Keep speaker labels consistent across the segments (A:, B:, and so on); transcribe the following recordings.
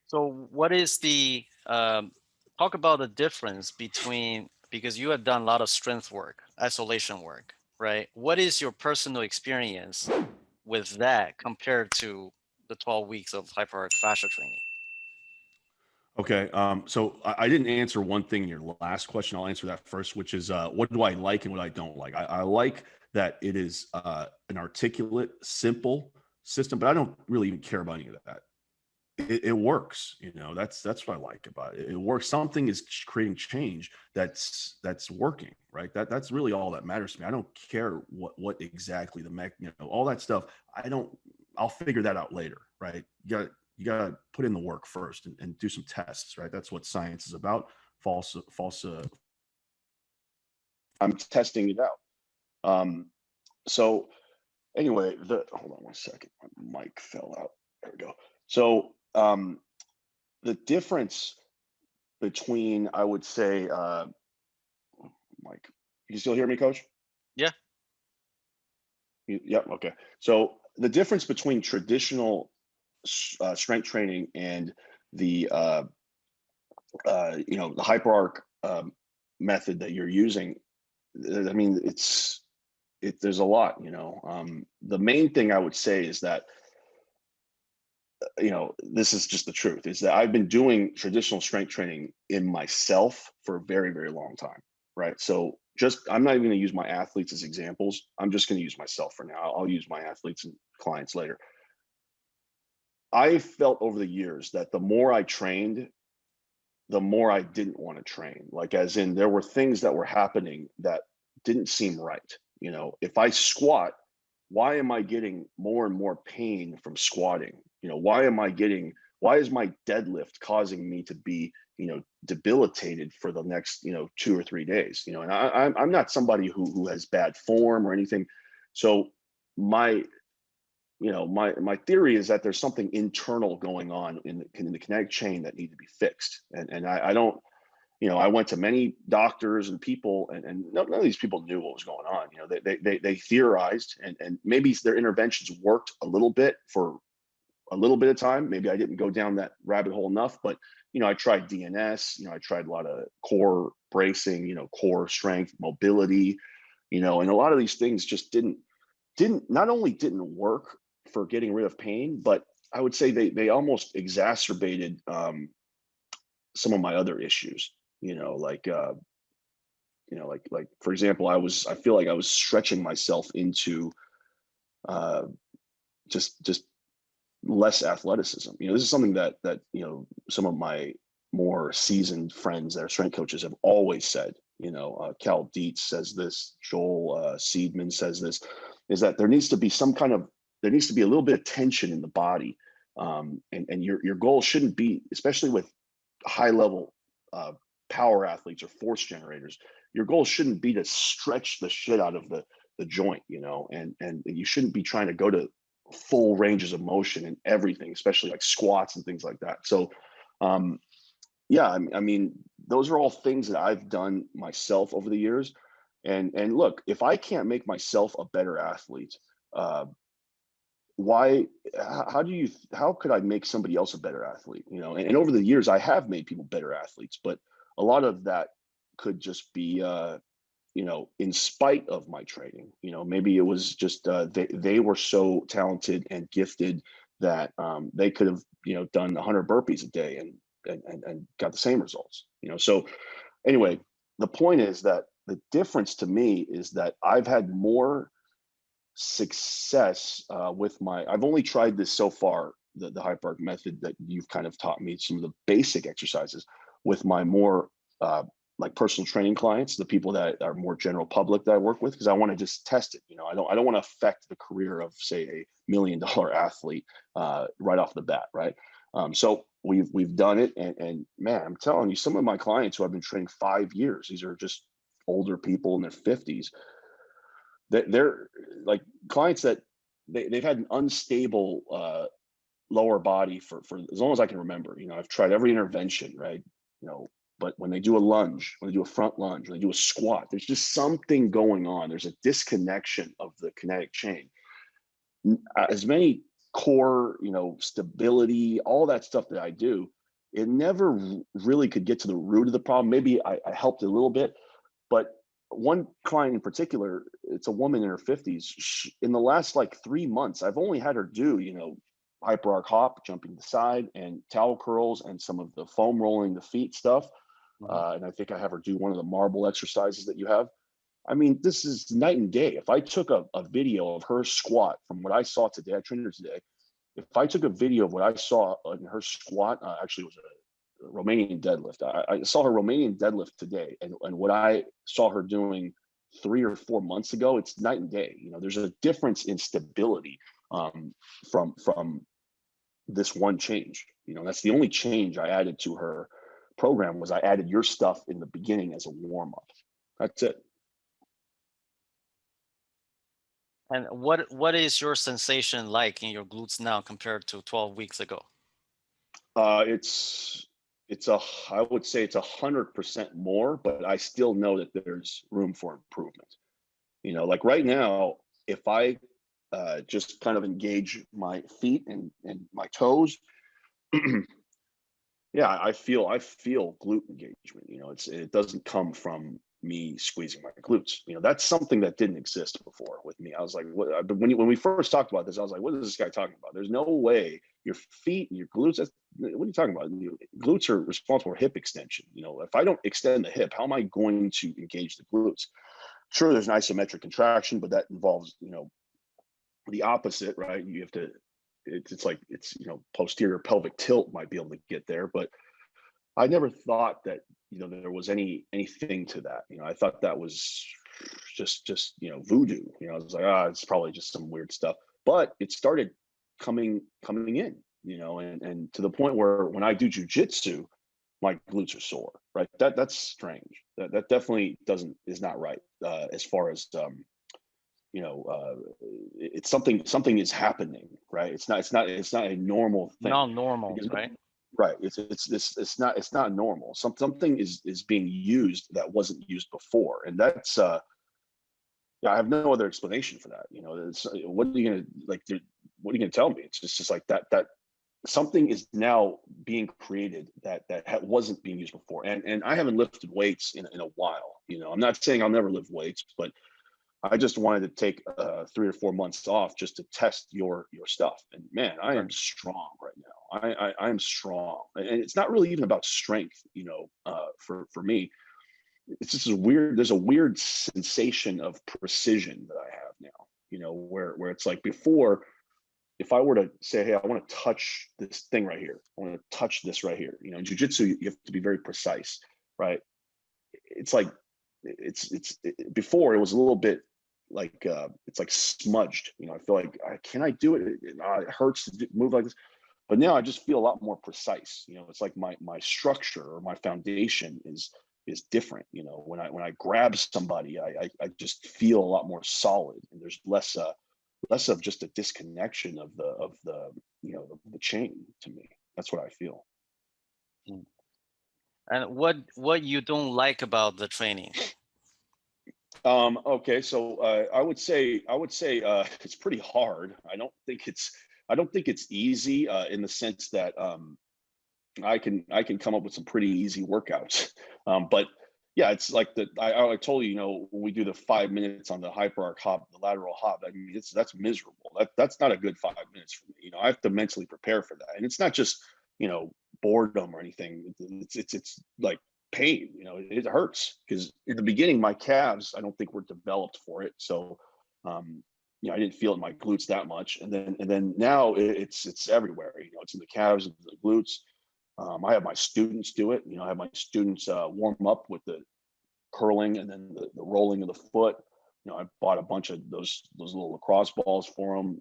A: So what is the talk about the difference between, because you have done a lot of strength work, isolation work, right? What is your personal experience with that compared to the 12 weeks of hyperarch fascia training?
B: Okay. So I didn't answer one thing in your last question. I'll answer that first, which is what do I like and what I don't like. I like that it is an articulate, simple system, but I don't really even care about any of that. It works, that's what I like about it. It works. Something is creating change that's working, right? That's really all that matters to me. I don't care what exactly all that stuff. I'll figure that out later, right? You gotta put in the work first and do some tests, right? That's what science is about. False I'm testing it out. So anyway, the hold on one second. My mic fell out. There we go. So the difference between, I would say, Mike, you still hear me, Coach?
A: Yeah.
B: Yep. Okay. So the difference between traditional strength training and the the Hyperarch method that you're using, I mean, there's a lot. The main thing I would say is that this is just the truth, is that I've been doing traditional strength training in myself for a very, very long time, right? So I'm not even going to use my athletes as examples. I'm just going to use myself for now. I'll use my athletes and clients later. I felt over the years that the more I trained, the more I didn't want to train. Like, as in, there were things that were happening that didn't seem right. If I squat, why am I getting more and more pain from squatting? Why is my deadlift causing me to be, debilitated for the next, 2 or 3 days? And I'm not somebody who has bad form or anything. So my, my theory is that there's something internal going on in the kinetic chain that need to be fixed. And I don't, I went to many doctors and people, and none of these people knew what was going on. They theorized, and maybe their interventions worked a little bit for a little bit of time. Maybe I didn't go down that rabbit hole enough, but I tried DNS. I tried a lot of core bracing, core strength, mobility, and a lot of these things just didn't not only didn't work for getting rid of pain, but I would say they almost exacerbated some of my other issues. Like for example, I feel like I was stretching myself into uh, just less athleticism. This is something that some of my more seasoned friends that are strength coaches have always said. Cal Dietz says this, Joel Seedman says this, is that there needs to be a little bit of tension in the body, and your goal shouldn't be, especially with high level power athletes or force generators, your goal shouldn't be to stretch the shit out of the joint, and you shouldn't be trying to go to full ranges of motion and everything, especially like squats and things like that. So yeah, I mean, those are all things that I've done myself over the years. And look, if I can't make myself a better athlete, uh, why how could I make somebody else a better athlete? And over the years I have made people better athletes, but a lot of that could just be in spite of my training. Maybe it was just they were so talented and gifted that they could have done 100 burpees a day and got the same results. So anyway, the point is that the difference to me is that I've had more success I've only tried this so far, the Hyperarch method that you've kind of taught me some of the basic exercises, with my more like personal training clients, the people that are more general public that I work with, because I want to just test it. I don't want to affect the career of, say, a $1 million athlete right off the bat, right? So we've done it, and man, I'm telling you, some of my clients who I've been training 5 years, these are just older people in their 50s. They're like clients that they've had an unstable lower body for as long as I can remember. I've tried every intervention, right? But when they do a lunge, when they do a front lunge, when they do a squat, there's just something going on. There's a disconnection of the kinetic chain. As many core, stability, all that stuff that I do, it never really could get to the root of the problem. Maybe I helped a little bit, but one client in particular, it's a woman in her 50s. In the last like 3 months, I've only had her do, Hyperarch hop, jumping the side, and towel curls, and some of the foam rolling the feet stuff.
A: Mhm.
B: And I think I have her do one of the marble exercises that you have. I mean, this is night and day. If I took a video of her squat from what I saw today, I trained her today. If I took a video of what I saw in her squat, actually it was a Romanian deadlift. I saw her Romanian deadlift today, and what I saw her doing 3 or 4 months ago, it's night and day. There's a difference in stability from this one change. That's the only change I added to her program, was I added your stuff in the beginning as a warm up. That's it.
A: And what is your sensation like in your glutes now compared to 12 weeks ago?
B: It's I would say it's 100% more, but I still know that there's room for improvement. Like right now, if I just kind of engage my feet and my toes, yeah, I feel glute engagement. It doesn't come from me squeezing my glutes. That's something that didn't exist before with me. I was like, what? But when we first talked about this, I was like, what is this guy talking about? There's no way your feet and your glutes. What are you talking about? Glutes are responsible for hip extension. If I don't extend the hip, how am I going to engage the glutes? Sure, there's an isometric contraction, but that involves the opposite, right? You have to. It's like posterior pelvic tilt might be able to get there, but I never thought that there was anything to that. I thought that was just voodoo. I was like, it's probably just some weird stuff. But it started coming in, and to the point where when I do jujitsu, my glutes are sore. Right? That's strange. That definitely is not right as far as it's something is happening. Right? It's not a normal thing,
A: Not normal,
B: because
A: right?
B: right. It's not normal. Something is being used that wasn't used before, and that's yeah. I have no other explanation for that. What are you gonna like? What are you gonna tell me? It's just like that something is now being created that wasn't being used before, and I haven't lifted weights in a while. I'm not saying I'll never lift weights, but I just wanted to take 3 or 4 months off just to test your stuff. And man, I
A: Right.
B: am strong right now. I'm strong, and it's not really even about strength. For me, it's just weird. There's a weird sensation of precision that I have now. Where it's like before, if I were to say, hey, I want to touch this thing right here, I want to touch this right here. In jujitsu, you have to be very precise, right? It's like before it was a little bit like it's like smudged. I feel like can I do it? It hurts to move like this, but now I just feel a lot more precise. It's like my structure or my foundation is different. When I grab somebody, I just feel a lot more solid, and there's less of just a disconnection of the chain to me. That's what I feel.
A: Mm. And what you don't like about the training?
B: Okay, so I would say it's pretty hard. I don't think it's easy in the sense that I can come up with some pretty easy workouts. But yeah, it's like I told you, when we do the 5 minutes on the Hyperarch hop, the lateral hop. I mean, that's miserable. That's not a good 5 minutes for me. I have to mentally prepare for that, and it's not just boredom or anything. It's like pain. It hurts because in the beginning my calves I don't think were developed for it. So I didn't feel it in my glutes that much, and then now it's everywhere. It's in the calves, and the glutes. I have my students do it. I have my students warm up with the curling and then the rolling of the foot. I bought a bunch of those little lacrosse balls for them,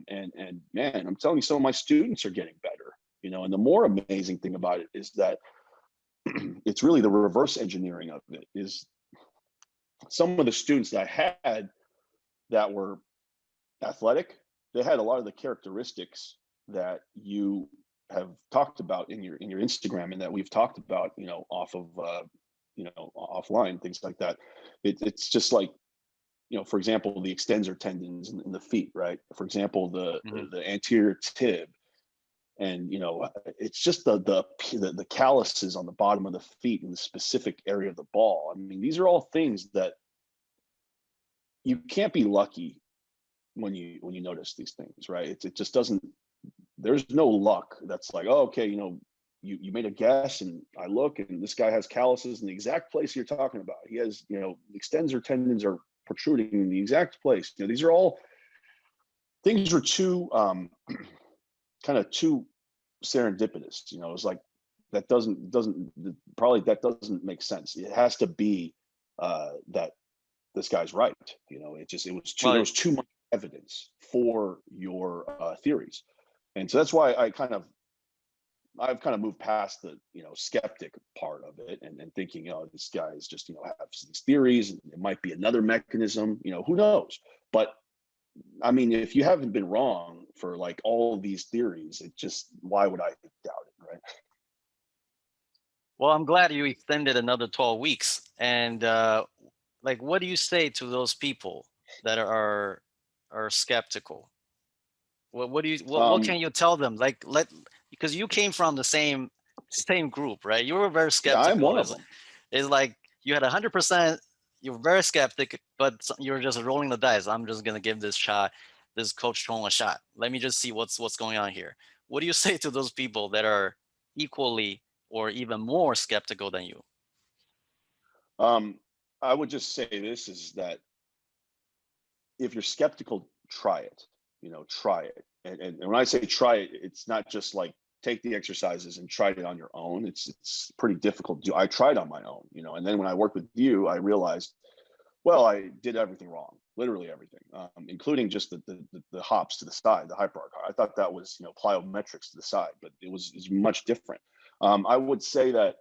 B: and man, I'm telling you, some of my students are getting better. And the more amazing thing about it is that it's really the reverse engineering of it. Is some of the students that I had that were athletic, they had a lot of the characteristics that you have talked about in your Instagram, and that we've talked about, off of offline, things like that. It's just like, for example, the extensor tendons in the feet, right? For example, the
A: Mhm.
B: the anterior tib. And it's just the calluses on the bottom of the feet in the specific area of the ball. I mean, these are all things that you can't be lucky when you notice these things, right? It just doesn't. There's no luck. That's like, oh, okay, you made a guess, and I look, and this guy has calluses in the exact place you're talking about. He has, extensor tendons are protruding in the exact place. These are all things are too kind of too serendipitous. It's like that doesn't probably that doesn't make sense. It has to be that this guy's right. There
A: Well,
B: was too much evidence for your theories, and so that's why I've kind of moved past the skeptic part of it, and thinking, this guy is just has these theories, and it might be another mechanism. Who knows? But I mean, if you haven't been wrong for like all these theories, why would I doubt it, right?
A: well, I'm glad you extended another 12 weeks. And like, what do you say to those people that are skeptical? What do you what
B: Um,
A: can you tell them? Like, because you came from the same group, right? You were very
B: yeah, I'm
A: skeptical.
B: one of
A: It's
B: them.
A: it's like you had 100%. You were very skeptic, but you're just rolling the dice. I'm just gonna give this coach Chong a shot. Let me just see what's going on here. What do you say to those people that are equally or even more skeptical than you?
B: Um, I would just say this is that if you're skeptical, try it. Try it. And when I say try it, it's not just like take the exercises and try it on your own. It's pretty difficult to do. I tried on my own, and then when I worked with you, I realized, well, I did everything wrong, literally everything, including just the hops to the side, the hyperarch. I thought that was plyometrics to the side, but it's much different. I would say that,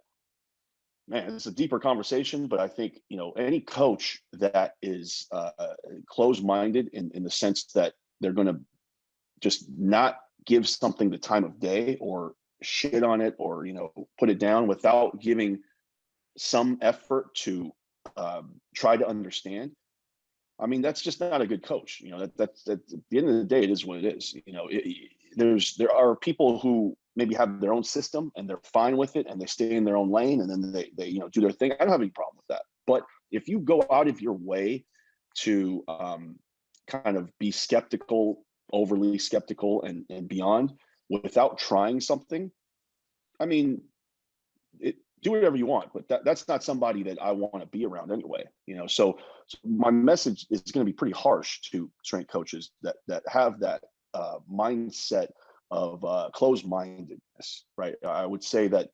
B: man, it's a deeper conversation, but I think any coach that is closed-minded in the sense that they're going to just not give something the time of day, or shit on it, or put it down without giving some effort to try to understand. I mean, that's just not a good coach. That's at the end of the day, it is what it is. There are people who maybe have their own system and they're fine with it, and they stay in their own lane, and then they do their thing. I don't have any problem with that. But if you go out of your way to kind of be skeptical, overly skeptical, and beyond, without trying something, I mean, do whatever you want, but that's not somebody that I want to be around anyway. So my message is going to be pretty harsh to strength coaches that have that mindset of closed-mindedness, right? I would say that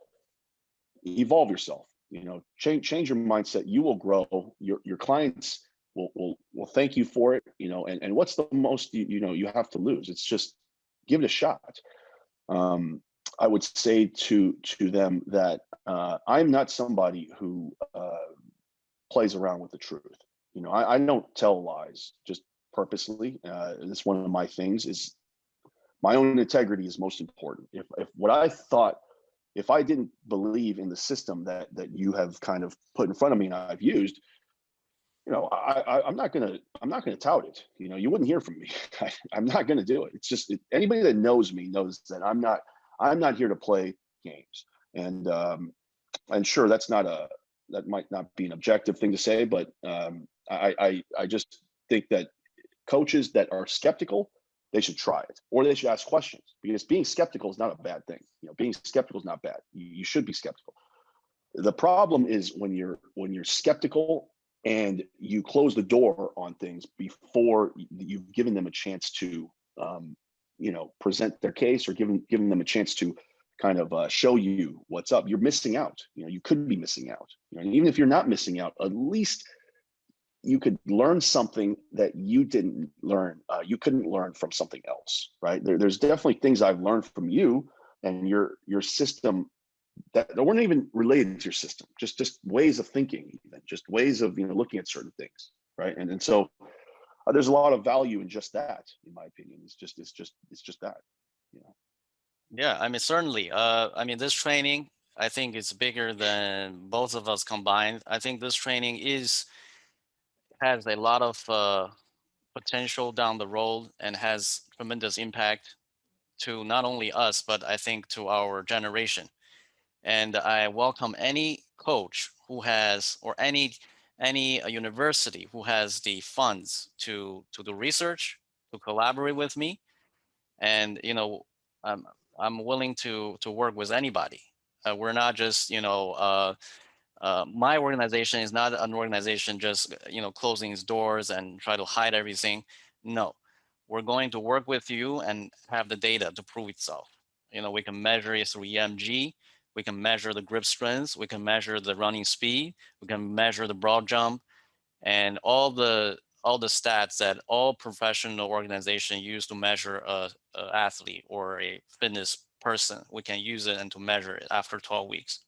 B: evolve yourself. Change your mindset. You will grow. Your clients will thank you for it. And what's the most you have to lose? It's just give it a shot. I would say to them that I'm not somebody who plays around with the truth. I don't tell lies just purposely. It's one of my things. Is my own integrity is most important. If what I thought, if I didn't believe in the system that you have kind of put in front of me and I've used, I'm not gonna tout it. You wouldn't hear from me. I'm not gonna do it. It's just anybody that knows me knows that I'm not here to play games. And sure, that might not be an objective thing to say, but I just think that coaches that are skeptical, they should try it, or they should ask questions, because being skeptical is not a bad thing. Being skeptical is not bad. You should be skeptical. The problem is when you're skeptical and you close the door on things before you've given them a chance to present their case, or giving them a chance to kind of show you what's up. You're missing out. You could be missing out. Even if you're not missing out, at least you could learn something that you didn't learn. You couldn't learn from something else, right? There's definitely things I've learned from you and your system that weren't even related to your system. Just ways of thinking, even just ways of looking at certain things, right? And so there's a lot of value in just that, in my opinion. It's just that, you know.
A: Yeah, I mean, certainly. I mean, this training, I think it's bigger than both of us combined. I think this training has a lot of potential down the road and has tremendous impact to not only us, but I think to our generation. And I welcome any coach who has, or any university who has the funds to do research, to collaborate with me. And I'm I'm willing to work with anybody. We're not just my organization is not an organization just closing its doors and try to hide everything. No, we're going to work with you and have the data to prove itself. We can measure it through EMG. We can measure the grip strength. We can measure the running speed. We can measure the broad jump, and all the stats that all professional organizations use to measure a athlete or a fitness person. We can use it and to measure it after 12 weeks.